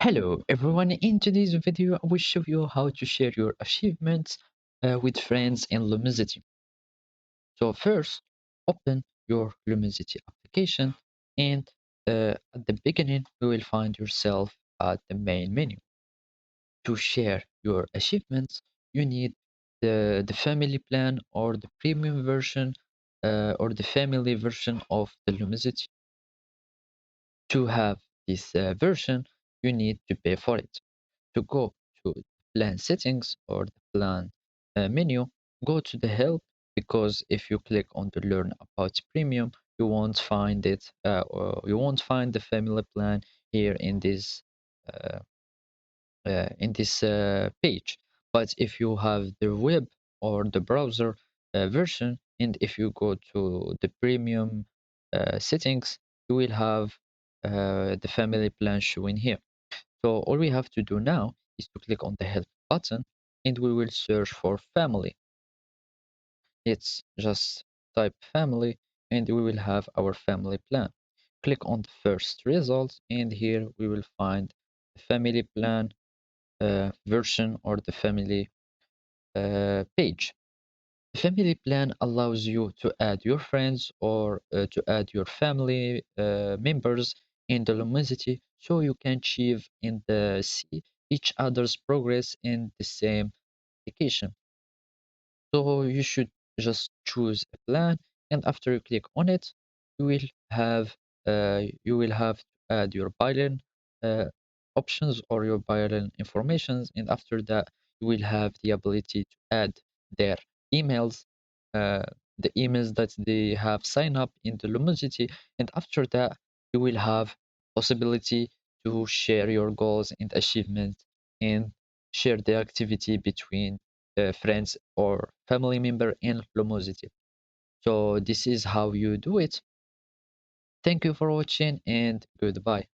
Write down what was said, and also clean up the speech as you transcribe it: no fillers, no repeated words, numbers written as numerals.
Hello everyone, in today's video I will show you how to share your achievements with friends in Lumosity. So first, open your Lumosity application and at the beginning you will find yourself at the main menu. To share your achievements, you need the family plan or the premium version or the family version of the Lumosity. To have this version, you need to pay for it. To go to plan settings or the plan menu, go to the help, because if you click on the learn about premium, you won't find it or you won't find the family plan here uh, in this page. But if you have the web or the browser version, and if you go to the premium settings, you will have the family plan showing here. So all we have to do now is to click on the help button and we will search for family. It's just type family and we will have our family plan. Click on the first result and here we will find the family plan version or the family page. The family plan allows you to add your friends or to add your family members in the Lumosity so you can achieve and see each other's progress in the same application. So you should just choose a plan, and after you click on it, you will have to add your byline uh, options or your byline informations, and after that, you will have the ability to add their emails, uh, the emails that they have signed up in the Lumosity, and after that, you will have possibility to share your goals and achievements and share the activity between friends or family member in Lumosity. So this is how you do it. Thank you for watching and goodbye.